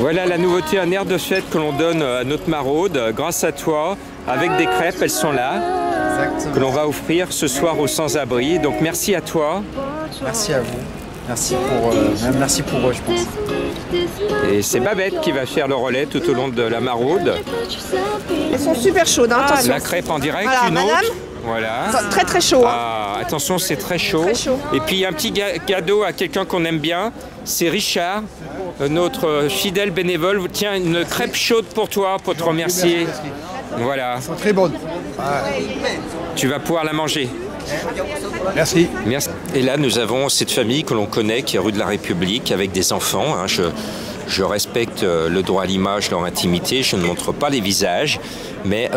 Voilà la nouveauté, un air de fête que l'on donne à notre maraude grâce à toi, avec des crêpes, elles sont là, que l'on va offrir ce soir aux sans-abri. Donc merci à toi. Merci à vous. Merci pour eux, je pense. Et c'est Babette qui va faire le relais tout au long de la maraude. Elles sont super chaudes, hein, attention. La crêpe en direct, voilà, une autre. madame. Voilà. Très très chaud. Hein. Ah, attention, c'est très chaud. Très chaud. Et puis il y a un petit cadeau à quelqu'un qu'on aime bien, c'est Richard, notre fidèle bénévole. Tiens, une crêpe chaude pour toi, pour te remercier. Voilà. Elles sont très bonnes. Tu vas pouvoir la manger. Merci. Merci. Et là, nous avons cette famille que l'on connaît, qui est rue de la République, avec des enfants. Hein. Je respecte le droit à l'image, leur intimité, je ne montre pas les visages. Mais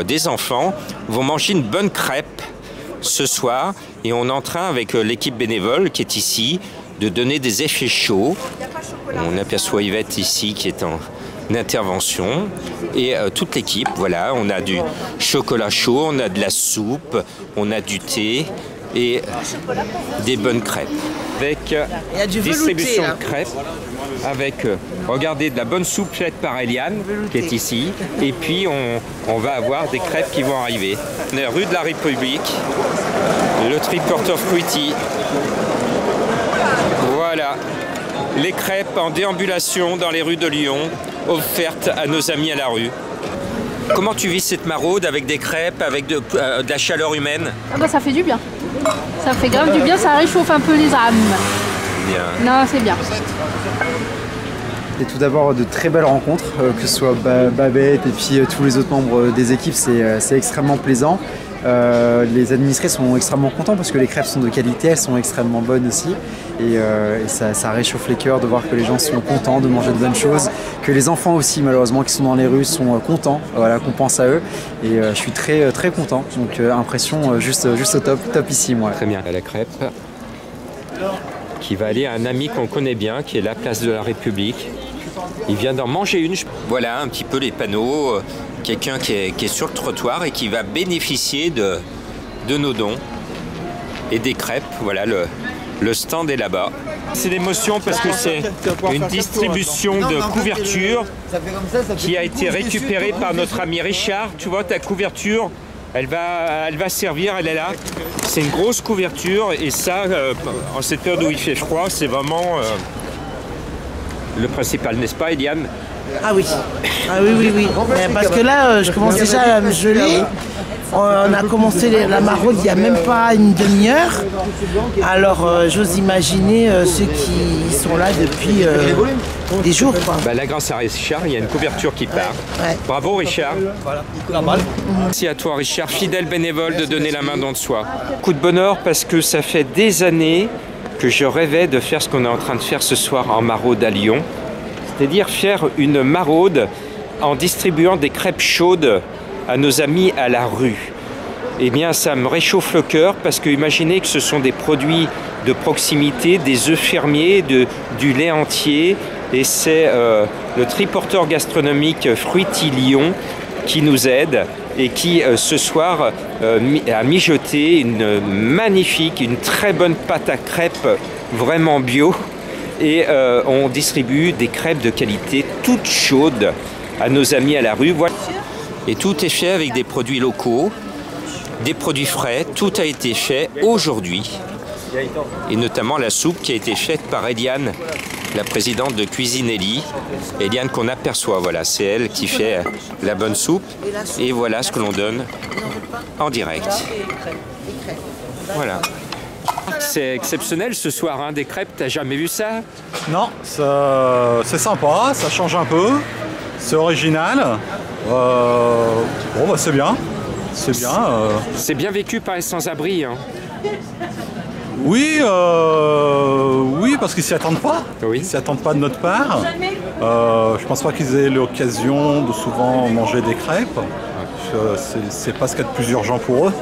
des enfants vont manger une bonne crêpe ce soir. Et on est en train, avec l'équipe bénévole qui est ici, de donner des effets chauds. On aperçoit Yvette ici qui est en intervention. Et toute l'équipe, voilà, on a du chocolat chaud, on a de la soupe, on a du thé et des bonnes crêpes. Avec distribution de crêpes, avec, regardez, de la bonne soupe faite par Eliane, qui est ici. Et puis, on va avoir des crêpes qui vont arriver. On est rue de la République, le triporteur fruity. Voilà, les crêpes en déambulation dans les rues de Lyon, offertes à nos amis à la rue. Comment tu vis cette maraude avec des crêpes, avec de la chaleur humaine? Ah bah ça fait du bien. Ça fait grave du bien, ça réchauffe un peu les âmes. Bien. Non, c'est bien. Et tout d'abord de très belles rencontres, que ce soit Babette et puis tous les autres membres des équipes, c'est extrêmement plaisant. Les administrés sont extrêmement contents parce que les crêpes sont de qualité, elles sont extrêmement bonnes aussi. Et ça réchauffe les cœurs de voir que les gens sont contents de manger de bonnes choses, que les enfants aussi malheureusement qui sont dans les rues sont contents, voilà, qu'on pense à eux. Et je suis très très content, donc impression juste au top ici moi. Très bien. La crêpe qui va aller à un ami qu'on connaît bien, qui est la place de la République. Il vient d'en manger une. Voilà un petit peu les panneaux, quelqu'un qui est sur le trottoir et qui va bénéficier de nos dons et des crêpes. Voilà, le stand est là-bas. C'est l'émotion parce que c'est une distribution de couverture qui a été récupérée par notre ami Richard. Tu vois, ta couverture, elle va servir, elle est là. C'est une grosse couverture et ça, en cette période où il fait froid, c'est vraiment le principal, n'est-ce pas, Eliane? Ah oui, oui. Parce que là, je commence déjà à me geler. On a commencé la maraude il n'y a même pas une demi-heure. Alors, j'ose imaginer ceux qui sont là depuis des jours. Bah là, grâce à Richard, il y a une couverture qui part. Ouais. Bravo, Richard. Voilà. Merci à toi, Richard, fidèle bénévole, de donner la main don de soi. Coup de bonheur parce que ça fait des années que je rêvais de faire ce qu'on est en train de faire ce soir en maraude à Lyon. C'est-à-dire faire une maraude en distribuant des crêpes chaudes à nos amis à la rue. Eh bien, ça me réchauffe le cœur parce que imaginez que ce sont des produits de proximité, des œufs fermiers, du lait entier. Et c'est le triporteur gastronomique Fruity Lyon qui nous aide et qui, ce soir, a mijoté une magnifique, une très bonne pâte à crêpes vraiment bio. Et on distribue des crêpes de qualité toutes chaudes à nos amis à la rue. Voilà. Et tout est fait avec des produits locaux, des produits frais. Tout a été fait aujourd'hui. Et notamment la soupe qui a été faite par Eliane, la présidente de Cuisine Ellie. Eliane qu'on aperçoit, voilà, c'est elle qui fait la bonne soupe. Et voilà ce que l'on donne en direct. Voilà. C'est exceptionnel ce soir, hein, des crêpes, t'as jamais vu ça? Non, c'est sympa, ça change un peu, c'est original. Bon bah c'est bien, c'est bien. C'est bien vécu par les sans-abri, hein. Oui, oui, parce qu'ils s'y attendent pas. Oui. Ils s'y attendent pas de notre part. Je pense pas qu'ils aient l'occasion de souvent manger des crêpes. C'est pas ce qu'il y a de plus urgent pour eux.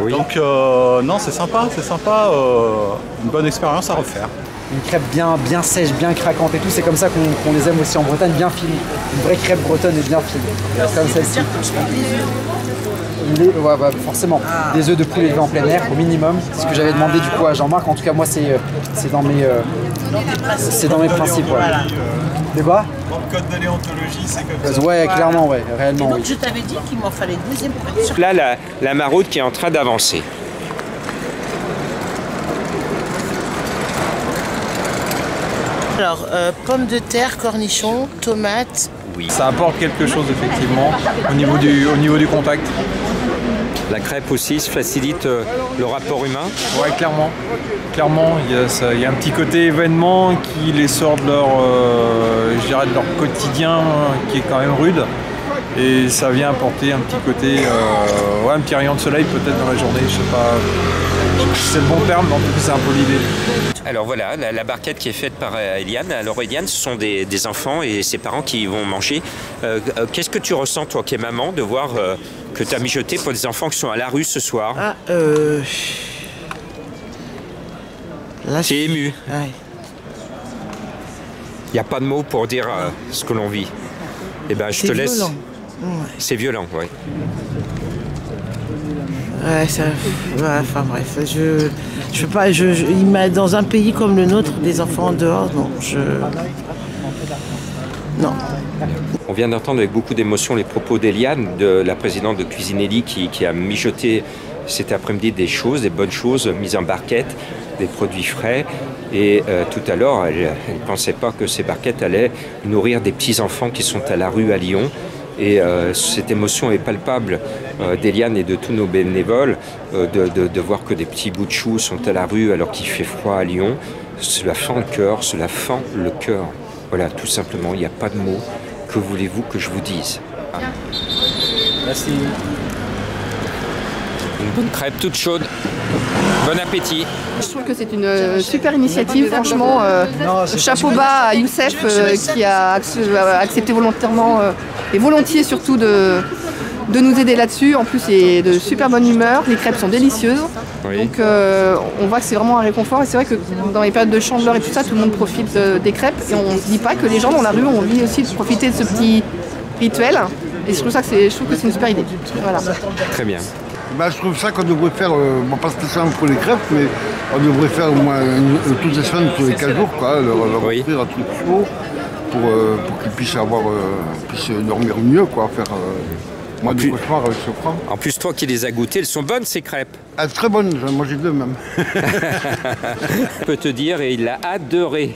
Oui. Donc non, c'est sympa, une bonne expérience à refaire. Une crêpe bien sèche, bien craquante et tout, c'est comme ça qu'on les aime aussi en Bretagne, bien fine. Une vraie crêpe bretonne est bien fine, comme celle-ci. Ouais, forcément, des œufs de poulet élevés en plein air au minimum, c'est ce que j'avais demandé du coup à Jean-Marc. En tout cas moi c'est dans mes principes. Ouais. Débat. Dans le code de déontologie, c'est comme ça. Ouais, clairement, ouais, réellement. Et donc Oui. je t'avais dit qu'il m'en fallait 2e pour être sûr. Là, la maraude qui est en train d'avancer. Alors, pommes de terre, cornichons, tomates. Oui. Ça apporte quelque chose effectivement au niveau du contact. La crêpe aussi se facilite le rapport humain. Ouais, clairement. Clairement, il y a un petit côté événement qui les sort de leur, je dirais de leur quotidien qui est quand même rude. Et ça vient apporter un petit côté, un petit rayon de soleil peut-être dans la journée, je sais pas. C'est le bon terme, mais en tout cas c'est un peu l'idée. Alors voilà, la barquette qui est faite par Eliane. Alors Eliane, ce sont des enfants et ses parents qui vont manger. Qu'est-ce que tu ressens, toi qui es maman, de voir que tu as mijoté pour des enfants qui sont à la rue ce soir? Là, Tu es ému. Ouais. Il n'y a pas de mots pour dire ce que l'on vit. Eh ben, je te laisse. Violent. Ouais. C'est violent, oui. Ouais, ça. Ouais, enfin bref, je peux pas. Il m'a dans un pays comme le nôtre, des enfants en dehors, non. Non. On vient d'entendre avec beaucoup d'émotion les propos d'Eliane, de la présidente de Cuisinelli, qui a mijoté cet après-midi des choses, des bonnes choses mises en barquette, des produits frais. Et tout à l'heure, elle ne pensait pas que ces barquettes allaient nourrir des petits-enfants qui sont à la rue à Lyon. Et cette émotion est palpable d'Eliane et de tous nos bénévoles de voir que des petits bouts de choux sont à la rue alors qu'il fait froid à Lyon. Cela fend le cœur, cela fend le cœur. Voilà, tout simplement, il n'y a pas de mots. Que voulez-vous que je vous dise? Merci. Une bonne crêpe toute chaude. Bon appétit. Je trouve que c'est une super initiative, franchement. Chapeau bas à Youssef qui a accepté volontairement et volontiers surtout de nous aider là-dessus. En plus, il est de super bonne humeur. Les crêpes sont délicieuses. Oui. Donc on voit que c'est vraiment un réconfort. Et c'est vrai que dans les périodes de chandeleur et tout ça, tout le monde profite des crêpes. Et on ne se dit pas que les gens dans la rue ont envie aussi de profiter de ce petit rituel. Et je trouve que c'est une super idée. Voilà. Très bien. Bah, je trouve ça qu'on devrait faire, pas spécialement pour les crêpes, mais on devrait faire au moins toutes les semaines, tous les 15 jours, quoi, leur Oui. offrir un truc chaud pour qu'ils puissent dormir mieux, quoi, faire moins de cauchemars avec ce froid. En plus, toi qui les as goûtées, elles sont bonnes ces crêpes. Ah, très bonne, j'en ai mangé 2 même. Je peux te dire, et il l'a adoré.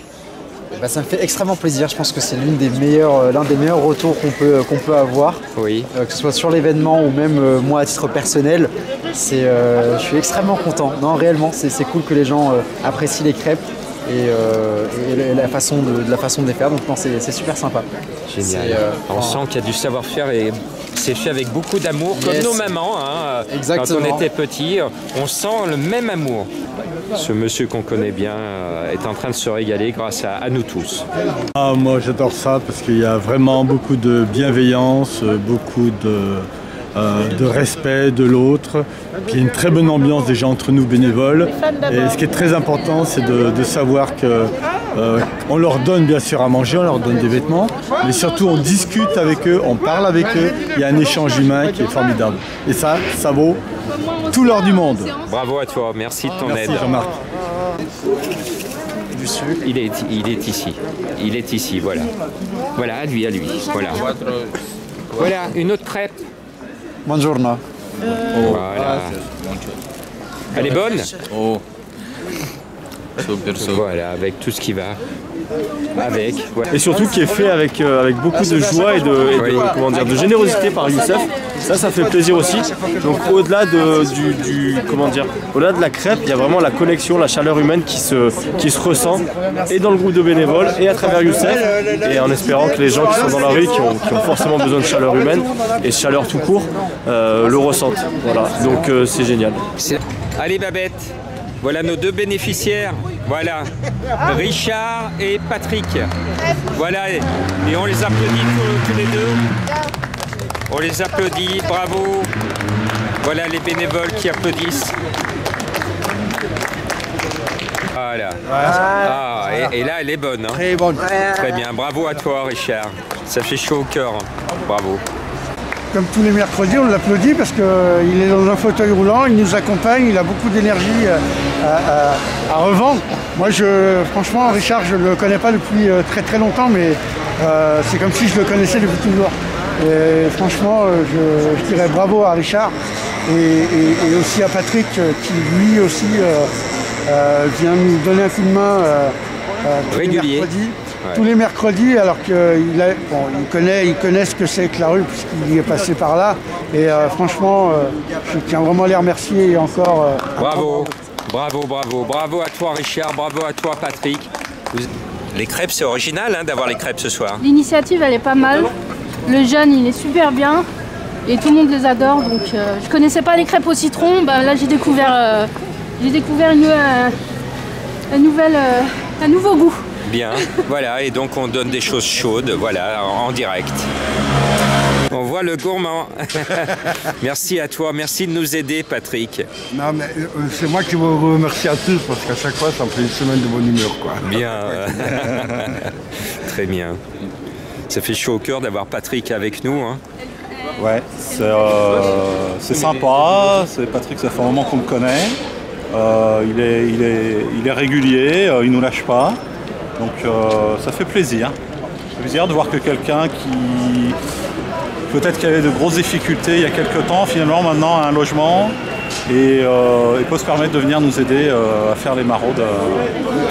Bah, ça me fait extrêmement plaisir. Je pense que c'est l'un des meilleurs retours qu'on peut avoir. Oui. Que ce soit sur l'événement ou même moi à titre personnel. Je suis extrêmement content. Non, réellement, c'est cool que les gens apprécient les crêpes et la façon de les faire. Donc non, c'est super sympa. Génial. On sent qu'il y a du savoir-faire et c'est fait avec beaucoup d'amour, comme nos mamans. Hein. Exactement. Quand on était petit, on sent le même amour. Ce monsieur qu'on connaît bien est en train de se régaler grâce à nous tous. Ah, moi j'adore ça parce qu'il y a vraiment beaucoup de bienveillance, beaucoup de respect de l'autre. Puis il y a une très bonne ambiance déjà entre nous bénévoles. Et ce qui est très important, c'est de savoir que on leur donne bien sûr à manger, on leur donne des vêtements, mais surtout on discute avec eux, on parle avec eux. Il y a un échange humain qui est formidable. Et ça vaut tout l'or du monde. Bravo à toi, merci de ton aide. Merci Jean-Marc. Du sucre. Il est ici, voilà. Voilà, à lui, voilà. Voilà, une autre crêpe. Buongiorno. Voilà. Elle est bonne? Oh. Super. Voilà, avec tout ce qui va avec. Voilà. Et surtout qui est fait avec beaucoup de joie et de générosité par Youssef. Ça fait plaisir aussi. Donc au-delà au-delà de la crêpe, il y a vraiment la connexion, la chaleur humaine qui se ressent et dans le groupe de bénévoles et à travers Youssef, et en espérant que les gens qui sont dans la rue, qui ont forcément besoin de chaleur humaine et de chaleur tout court, le ressentent. Voilà. Donc c'est génial. Allez Babette, voilà nos 2 bénéficiaires. Voilà, Richard et Patrick. Voilà, et on les applaudit tous les 2. On les applaudit, bravo. Voilà les bénévoles qui applaudissent. Voilà. Ah, et là, elle est bonne. Hein. Très bonne. Très bien, bravo à toi Richard. Ça fait chaud au cœur. Bravo. Comme tous les mercredis, on l'applaudit parce qu'il est dans un fauteuil roulant, il nous accompagne, il a beaucoup d'énergie à revendre. Moi, franchement, Richard, je ne le connais pas depuis très très longtemps, mais c'est comme si je le connaissais depuis toujours. Et franchement, je dirais bravo à Richard et aussi à Patrick qui lui aussi vient nous donner un coup de main régulier. Tous les mercredis, alors qu'il il connaît ce que c'est que la rue puisqu'il y est passé par là. Et franchement, je tiens vraiment à les remercier et encore. Bravo, bravo, bravo, bravo à toi Richard, bravo à toi Patrick. Les crêpes, c'est original hein, d'avoir les crêpes ce soir. L'initiative, elle est pas mal. Le jeune, il est super bien. Et tout le monde les adore. Donc, je connaissais pas les crêpes au citron. Bah, là, j'ai découvert un nouveau goût. Bien, voilà, et donc on donne des choses chaudes, voilà, en direct. On voit le gourmand. Merci à toi, merci de nous aider Patrick. Non mais c'est moi qui vous remercie à tous parce qu'à chaque fois ça me fait une semaine de bonne humeur quoi. Bien, très bien. Ça fait chaud au cœur d'avoir Patrick avec nous. Hein. Ouais, c'est sympa, Patrick ça fait un moment qu'on le connaît. Il est régulier, il nous lâche pas. Donc ça fait plaisir. Ça fait plaisir de voir que quelqu'un qui peut-être qu'il avait de grosses difficultés il y a quelques temps, finalement maintenant a un logement et peut se permettre de venir nous aider à faire les maraudes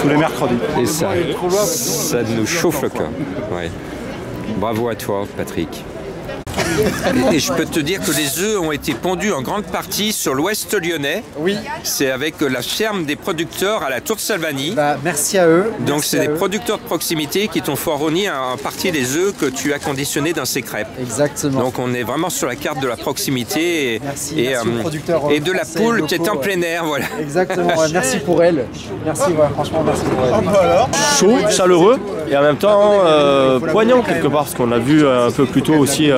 tous les mercredis. Et ça nous chauffe le cœur. Ouais. Bravo à toi Patrick. Et je peux te dire que les œufs ont été pondus en grande partie sur l'ouest lyonnais. Oui. C'est avec la ferme des producteurs à la Tour de Salvani. Bah, merci à eux. Donc c'est des producteurs de proximité qui t'ont fourni en partie des œufs que tu as conditionnés dans ces crêpes. Exactement. Donc on est vraiment sur la carte de la proximité merci aux producteurs et de la poule qui est en plein air. Voilà. Exactement, merci pour elle. Merci, ouais, franchement merci pour elle. Chaud, chaleureux et en même temps poignant quelque part parce qu'on a vu un peu plus tôt aussi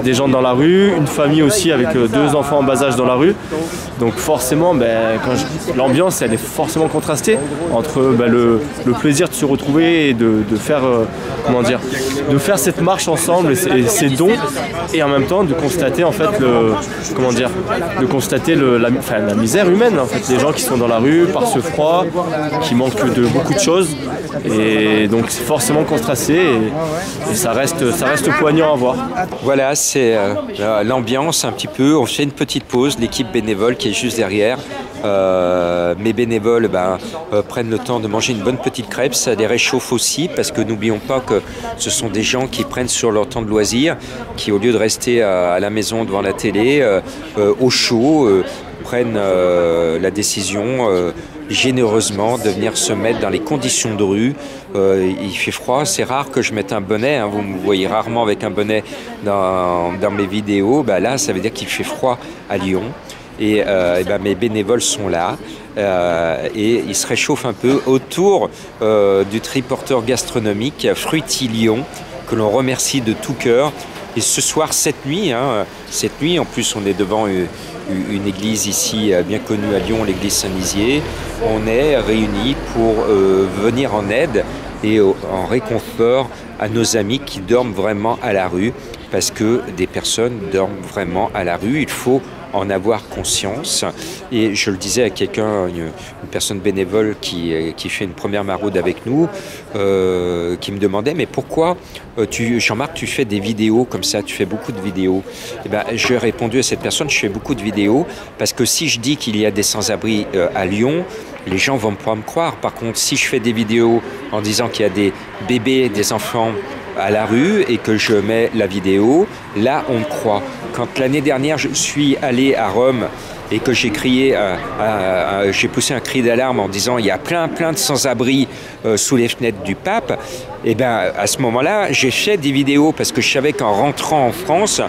des gens dans la rue, une famille aussi avec 2 enfants en bas âge dans la rue. Donc forcément, l'ambiance elle est forcément contrastée entre le plaisir de se retrouver et de faire de faire cette marche ensemble et ces dons et en même temps de constater en fait la misère humaine en fait, les gens qui sont dans la rue par ce froid, qui manquent de beaucoup de choses et donc c'est forcément contrasté et ça reste poignant à voir. Voilà, c'est l'ambiance un petit peu. On fait une petite pause, l'équipe bénévole qui est juste derrière. Mes bénévoles prennent le temps de manger une bonne petite crêpe, ça les réchauffe aussi parce que n'oublions pas que ce sont des gens qui prennent sur leur temps de loisir, qui au lieu de rester à la maison devant la télé, au chaud, prennent la décision généreusement de venir se mettre dans les conditions de rue. Il fait froid, c'est rare que je mette un bonnet, hein. Vous me voyez rarement avec un bonnet dans mes vidéos. Là, ça veut dire qu'il fait froid à Lyon. Et mes bénévoles sont là et ils se réchauffent un peu autour du triporteur gastronomique Fruity Lyon, que l'on remercie de tout cœur. Et ce soir, cette nuit, en plus on est devant une église ici bien connue à Lyon, l'église Saint-Nizier. On est réunis pour venir en aide et en réconfort à nos amis qui dorment vraiment à la rue, parce que des personnes dorment vraiment à la rue. Il faut en avoir conscience. Et je le disais à quelqu'un, une personne bénévole qui fait une première maraude avec nous, qui me demandait, mais pourquoi Jean-Marc, tu fais des vidéos comme ça, tu fais beaucoup de vidéos? J'ai répondu à cette personne, je fais beaucoup de vidéos parce que si je dis qu'il y a des sans-abri à Lyon, les gens vont pas me croire. Par contre, si je fais des vidéos en disant qu'il y a des bébés, des enfants à la rue et que je mets la vidéo, là on me croit. Quand l'année dernière je suis allé à Rome et que j'ai crié, j'ai poussé un cri d'alarme en disant il y a plein de sans-abri sous les fenêtres du pape, à ce moment-là j'ai fait des vidéos parce que je savais qu'en rentrant en France,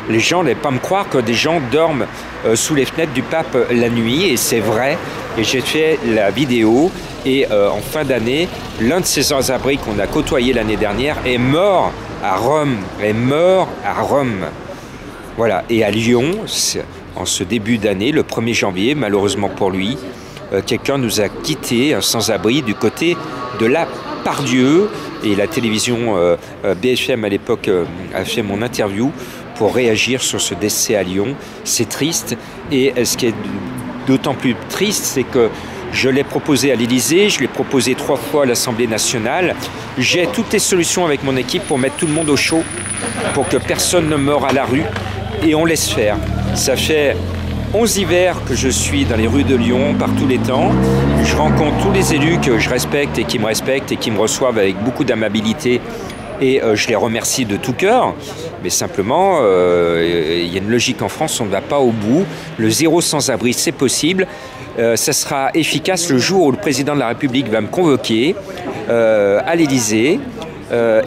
les gens n'allaient pas me croire que des gens dorment sous les fenêtres du pape la nuit, et c'est vrai. Et j'ai fait la vidéo et en fin d'année, l'un de ces sans-abri qu'on a côtoyé l'année dernière est mort à Rome. Voilà. Et à Lyon, en ce début d'année, le 1er janvier, malheureusement pour lui, quelqu'un nous a quittés, un sans-abri, du côté de la Pardieu. Et la télévision BFM à l'époque a fait mon interview pour réagir sur ce décès à Lyon. C'est triste. Et ce qui est d'autant plus triste, c'est que Je l'ai proposé à l'Élysée, je l'ai proposé 3 fois à l'Assemblée nationale. J'ai toutes les solutions avec mon équipe pour mettre tout le monde au chaud, pour que personne ne meure à la rue, et on laisse faire. Ça fait 11 hivers que je suis dans les rues de Lyon, par tous les temps. Je rencontre tous les élus que je respecte et qui me respectent et qui me reçoivent avec beaucoup d'amabilité. Et je les remercie de tout cœur, mais simplement, il y a une logique en France, on ne va pas au bout. Le zéro sans-abri, c'est possible. Ça sera efficace le jour où le président de la République va me convoquer à l'Élysée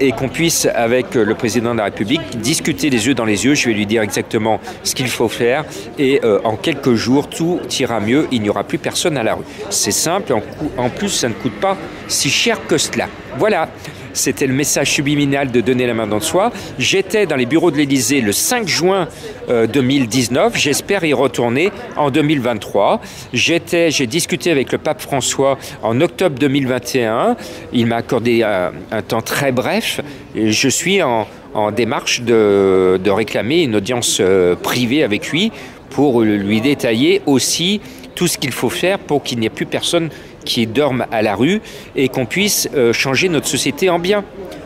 et qu'on puisse, avec le président de la République, discuter les yeux dans les yeux. Je vais lui dire exactement ce qu'il faut faire et en quelques jours, tout ira mieux. Il n'y aura plus personne à la rue. C'est simple, en plus, ça ne coûte pas si cher que cela. Voilà. C'était le message subliminal de donner la main dans soi. J'étais dans les bureaux de l'Élysée le 5 juin 2019. J'espère y retourner en 2023. J'ai discuté avec le pape François en octobre 2021. Il m'a accordé un temps très bref. Et je suis en démarche de réclamer une audience privée avec lui pour lui détailler aussi tout ce qu'il faut faire pour qu'il n'y ait plus personne qui dorment à la rue et qu'on puisse changer notre société en bien.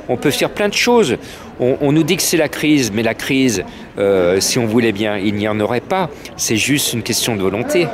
On peut faire plein de choses. On nous dit que c'est la crise, mais la crise, si on voulait bien, il n'y en aurait pas. C'est juste une question de volonté.